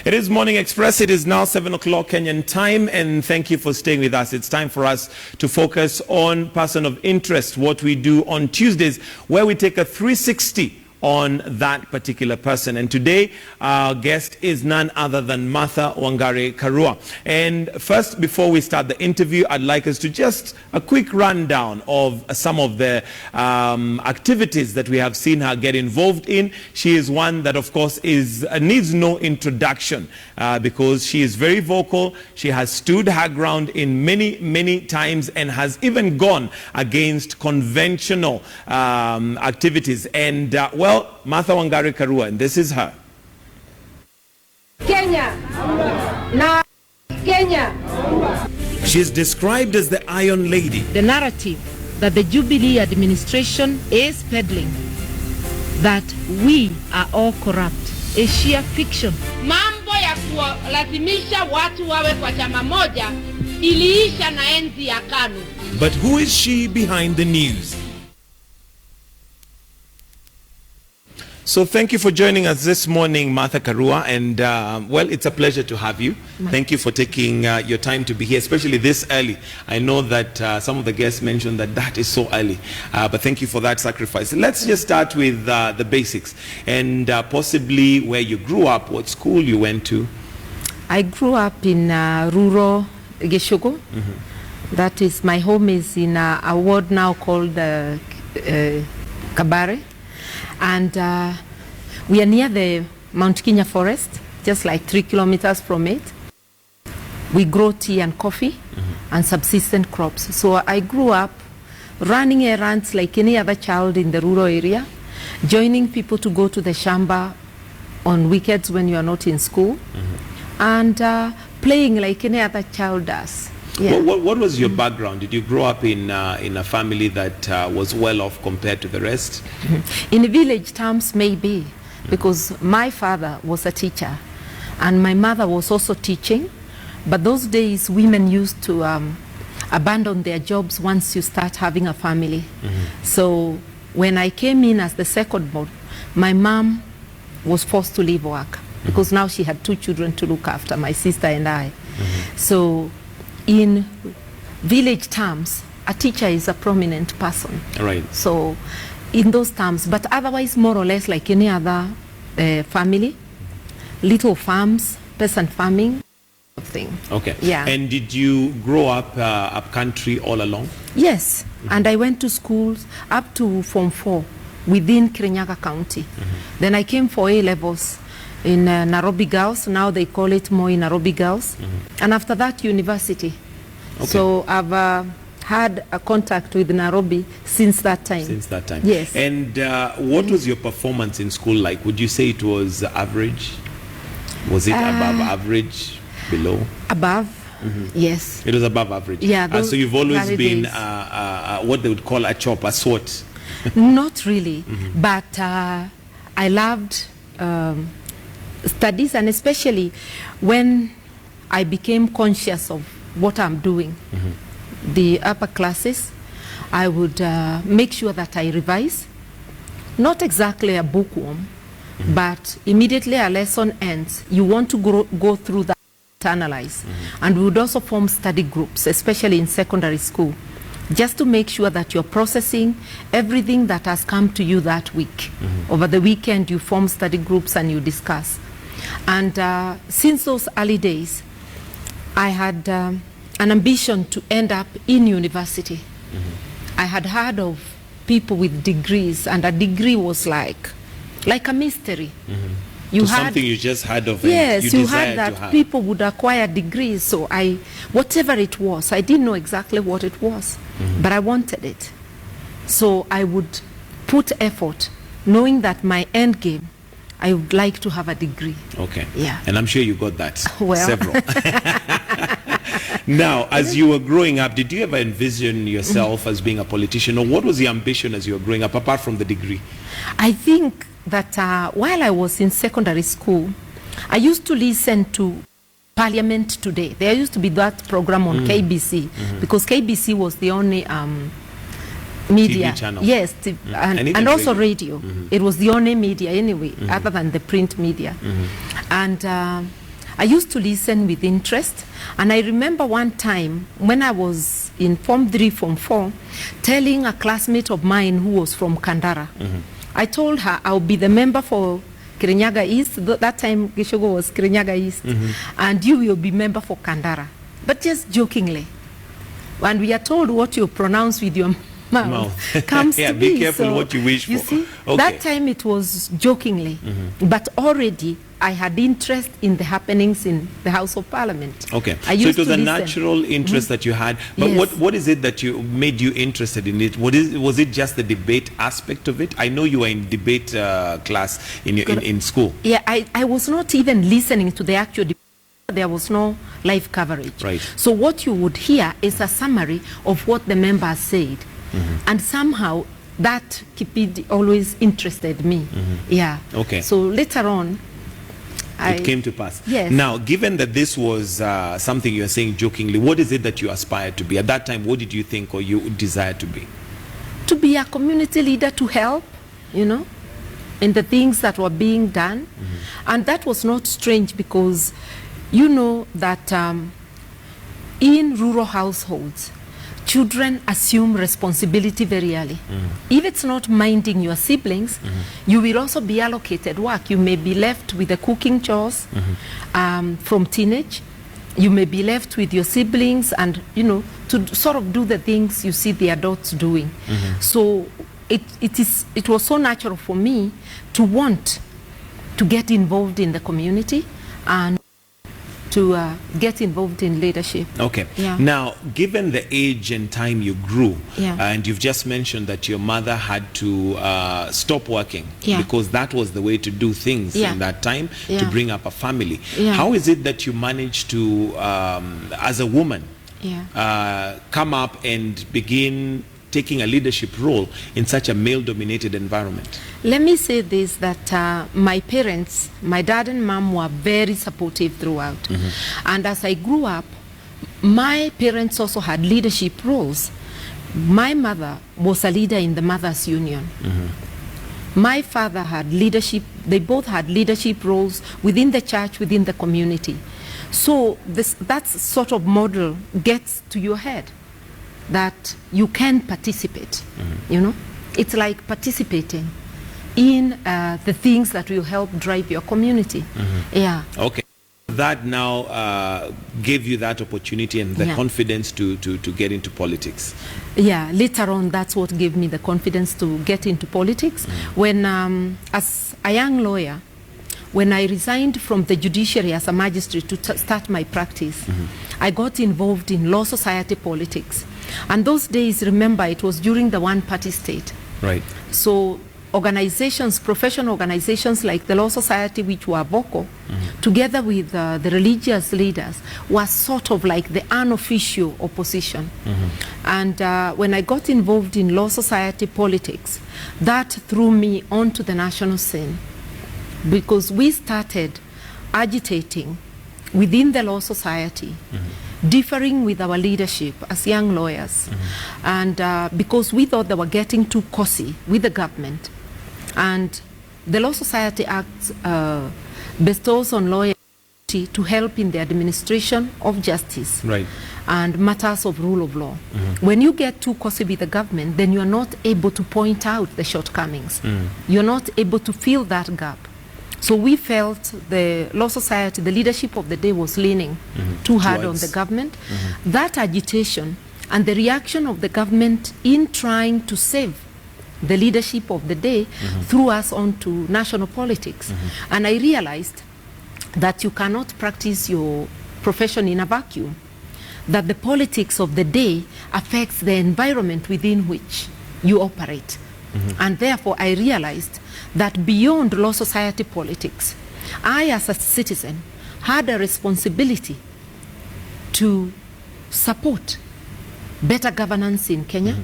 It is Morning Express. It is now 7 o'clock Kenyan time, and thank you for staying with us. It's time for us to focus on Person of Interest, what we do on Tuesdays, where we take a 360 on that particular person. And today our guest is none other than Martha Wangari Karua. And first, before we start the interview, I'd like us to just a quick rundown of some of the activities that we have seen her get involved in. She is one that, of course, needs no introduction because she is very vocal. She has stood her ground in many times and has even gone against conventional activities. And well, Martha Wangari Karua, and this is her. Kenya. NARC Kenya. She is described as the Iron Lady. The narrative that the Jubilee administration is peddling, that we are all corrupt, a sheer fiction. Mambo ya kuwalazimisha watu wawe kwa chama moja iliisha na enzi ya KANU. But who is she behind the news? So thank you for joining us this morning, Martha Karua, and well, it's a pleasure to have you. Thank you for taking your time to be here, especially this early. I know that some of the guests mentioned that is so early, but thank you for that sacrifice. Let's just start with the basics, and possibly where you grew up, what school you went to. I grew up in rural Geshogo. That is, my home is in a ward now called Kabare. And we are near the Mount Kenya forest, just like 3 kilometers from it. We grow tea and coffee and subsistence crops. So I grew up running errands like any other child in the rural area, joining people to go to the shamba on weekends when you are not in school, and playing like any other child does. Yeah. What was your background? Did you grow up in a family that was well off compared to the rest? In village terms, maybe, because my father was a teacher and my mother was also teaching. But those days, women used to abandon their jobs once you start having a family. So when I came in as the second born, my mom was forced to leave work because now she had 2 children to look after, my sister and I. So in village terms, a teacher is a prominent person. Right. So in those terms, but otherwise more or less like any other family, little farms, peasant farming thing. Okay. Yeah. And did you grow up up country all along? Yes. And I went to schools up to Form 4 within Kirinyaga County. Then I came for A-levels in Nairobi Girls. Now they call it Moi Nairobi Girls. And after that, university. Okay. So I've had a contact with Nairobi since that time. Since that time. Yes. And what was your performance in school like? Would you say it was average? Was it above average, below? Above, yes. It was above average? Yeah. So you've always been what they would call a chop, a SWAT? Not really, but I loved studies, and especially when I became conscious of what I'm doing, the upper classes, I would make sure that I revise. Not exactly a bookworm, but immediately a lesson ends, you want to go through that, analyze. And we would also form study groups, especially in secondary school, just to make sure that you're processing everything that has come to you that week. Over the weekend, you form study groups and you discuss. And since those early days, I had an ambition to end up in university. I had heard of people with degrees, and a degree was like a mystery. You had something you just heard of. Yes, you heard that people would acquire degrees. So whatever it was, I didn't know exactly what it was, but I wanted it. So I would put effort, knowing that my end game, I would like to have a degree. Okay. Yeah. And I'm sure you got that. Well. Several. Now, as you were growing up, did you ever envision yourself as being a politician, or what was the ambition as you were growing up, apart from the degree? I think that while I was in secondary school, I used to listen to Parliament Today. There used to be that program on KBC, because KBC was the only media. TV channel. Yes, and also radio. It was the only media anyway, other than the print media. And I used to listen with interest. And I remember one time when I was in Form 3, Form 4, telling a classmate of mine who was from Kandara, I told her I'll be the member for Kirinyaga East. That time Gishogo was Kirinyaga East. And you will be member for Kandara. But just jokingly. And we are told what you pronounce with your mouth comes yeah, to be be. careful So, what you wish for. You see, Okay. that time it was jokingly. But already I had interest in the happenings in the House of Parliament. Okay, I so used it was to a listen. natural interest that you had. But Yes. what is it that you made you interested in it? Was it just the debate aspect of it? I know you were in debate class in school. Yeah, I was not even listening to the actual debate. There was no live coverage. Right. So what you would hear is a summary of what the members said. And somehow that always interested me. Yeah. Okay. So later on, It came to pass. Yes. Now, given that this was something you are saying jokingly, what is it that you aspired to be? At that time, what did you think or you desired to be? to be a community leader, to help, you know, in the things that were being done. And that was not strange because you know that in rural households, children assume responsibility very early. If it's not minding your siblings, you will also be allocated work. You may be left with the cooking chores from teenage. You may be left with your siblings and, you know, to sort of do the things you see the adults doing. So it was so natural for me to want to get involved in the community and to get involved in leadership. Okay. Yeah. Now, given the age and time you grew, Yeah. and you've just mentioned that your mother had to stop working Yeah. because that was the way to do things Yeah. in that time to Yeah. bring up a family. Yeah. How is it that you managed to, as a woman, come up and begin taking a leadership role in such a male-dominated environment? Let me say this, that my parents, my dad and mom, were very supportive throughout. And as I grew up, my parents also had leadership roles. My mother was a leader in the Mothers Union. My father had leadership, they both had leadership roles within the church, within the community. So that sort of model gets to your head, that you can participate, you know? It's like participating in the things that will help drive your community. Yeah. Okay. That now gave you that opportunity and the Yeah. confidence to get into politics. Yeah, later on, that's what gave me the confidence to get into politics. When, as a young lawyer, when I resigned from the judiciary as a magistrate to start my practice, I got involved in law society politics. And those days, remember, it was during the one-party state. Right. So organizations, professional organizations like the Law Society, which were vocal, together with the religious leaders, were sort of like the unofficial opposition. And when I got involved in Law Society politics, that threw me onto the national scene, because we started agitating within the Law Society, differing with our leadership as young lawyers. And because we thought they were getting too cozy with the government. And the Law Society Act bestows on lawyers to help in the administration of justice, Right. and matters of rule of law. When you get too cozy with the government, then you're not able to point out the shortcomings. You're not able to fill that gap. So we felt the Law Society, the leadership of the day, was leaning too hard on the government. That agitation and the reaction of the government in trying to save the leadership of the day threw us onto national politics. And I realized that you cannot practice your profession in a vacuum, that the politics of the day affects the environment within which you operate. And therefore I realized that beyond law society politics, I as a citizen had a responsibility to support better governance in Kenya,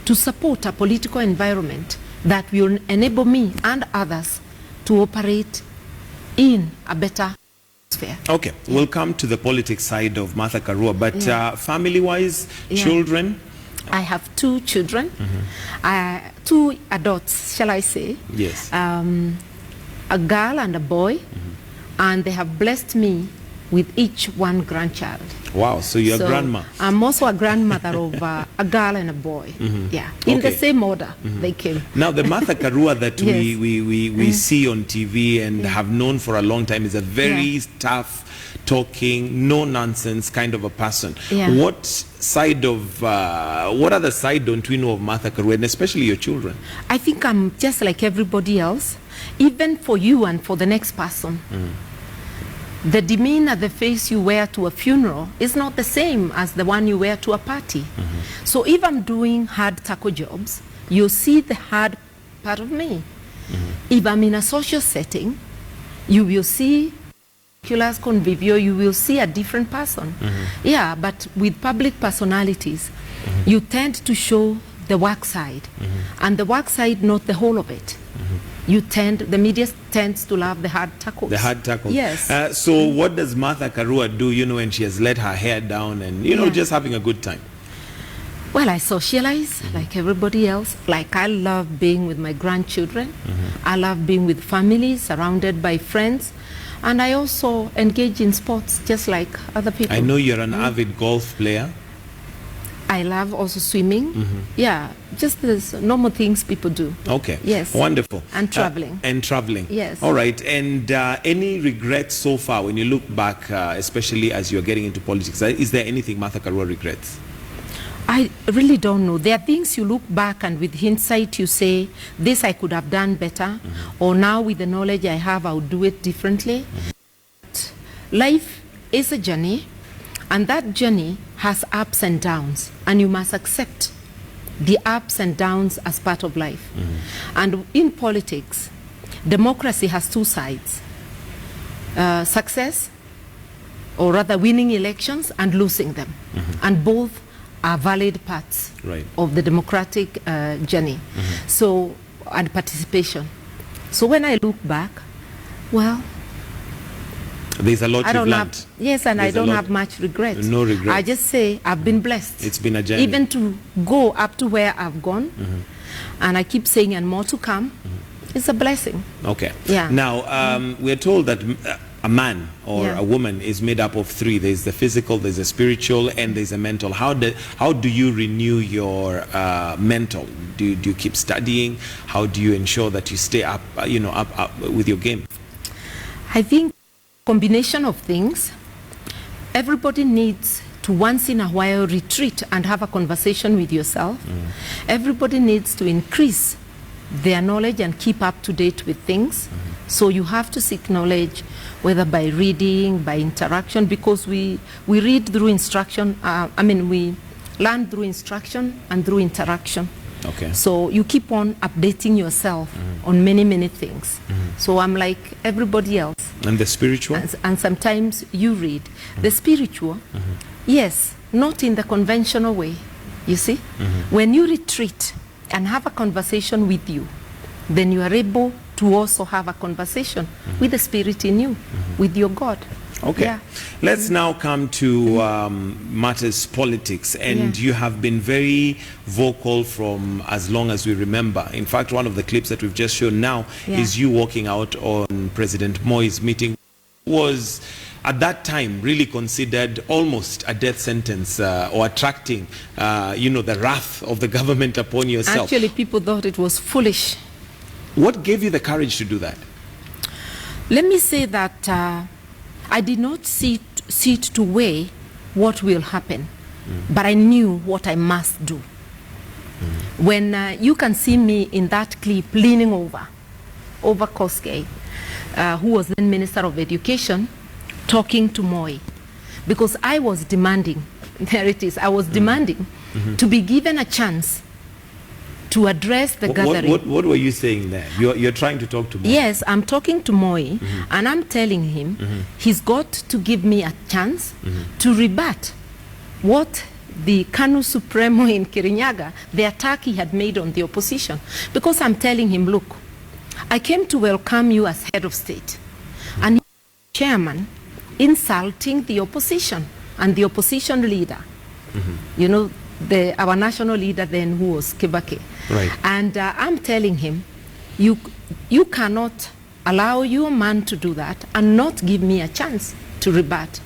to support a political environment that will enable me and others to operate in a better sphere. Okay, we'll come to the politics side of Martha Karua, but family-wise, children? I have 2 children, 2 adults, shall I say? Yes. A girl and a boy, and they have blessed me with each one grandchild. Wow, so you're So a grandma. I'm also a grandmother of a girl and a boy. Yeah, in the Okay. same order they came. Now, the Martha Karua that Yes. we see on TV and have known for a long time is a very tough, talking, no nonsense kind of a person. Yeah. What other side don't we know of Martha Karua, and especially your children? I think I'm just like everybody else, even for you and for the next person. The demeanor, the face you wear to a funeral is not the same as the one you wear to a party. So if I'm doing hard taco jobs, you'll see the hard part of me. If I'm in a social setting, you will see convivio, you will see a different person. Yeah, but with public personalities, you tend to show the work side, and the work side, not the whole of it. The media tends to love the hard tacos. The hard tackle. Yes. So what does Martha Karua do, when she has let her hair down and, just having a good time? Well, I socialize like everybody else. Like, I love being with my grandchildren. I love being with family, surrounded by friends. And I also engage in sports just like other people. I know you're an avid golf player. I love also swimming. Yeah, just the normal things people do. Okay. Yes. Wonderful. And traveling. Yes. All right. And any regrets so far when you look back, especially as you're getting into politics? Is there anything Martha Karua regrets? I really don't know. There are things you look back and with hindsight you say, this I could have done better, or now with the knowledge I have, I would do it differently. Life is a journey, and that journey has ups and downs, and you must accept the ups and downs as part of life. And in politics, democracy has two sides. Success, or rather winning elections, and losing them. And both are valid parts of the democratic journey. So, and participation. So when I look back, well, there's a lot you've learned. Yes, and I don't have much regret. No regret. I just say I've been blessed. It's been a journey. Even to go up to where I've gone, and I keep saying, and more to come, it's a blessing. Okay. Yeah. Now, we're told that a man or a woman is made up of three. There's the physical, there's the spiritual, and there's a mental. How do you renew your mental? Do you keep studying? How do you ensure that you stay up, up with your game? I think combination of things. Everybody needs to once in a while retreat and have a conversation with yourself. Everybody needs to increase their knowledge and keep up to date with things. So you have to seek knowledge, whether by reading, by interaction, because we read through instruction. We learn through instruction and through interaction. Okay. So you keep on updating yourself on many, many things. So I'm like everybody else. And the spiritual? And sometimes you read. The spiritual, yes, not in the conventional way, you see. When you retreat and have a conversation with you, then you are able to also have a conversation with the spirit in you, with your God. Okay. Yeah. Let's now come to matters politics. And you have been very vocal from as long as we remember. In fact, one of the clips that we've just shown now is you walking out on President Moi's meeting. Was at that time really considered almost a death sentence or attracting, the wrath of the government upon yourself. Actually, people thought it was foolish. What gave you the courage to do that? Let me say that I did not sit to weigh what will happen, but I knew what I must do. When you can see me in that clip leaning over Koskei, who was then Minister of Education, talking to Moi, because I was demanding, there it is, I was demanding to be given a chance to address the gathering. What were you saying there? You're trying to talk to Moi? Yes, I'm talking to Moi, and I'm telling him he's got to give me a chance to rebut what the Kanu Supremo in Kirinyaga, the attack he had made on the opposition. Because I'm telling him, look, I came to welcome you as head of state, and chairman insulting the opposition and the opposition leader. Our national leader then, who was Kibaki. Right. And I'm telling him, you cannot allow your man to do that and not give me a chance to rebut.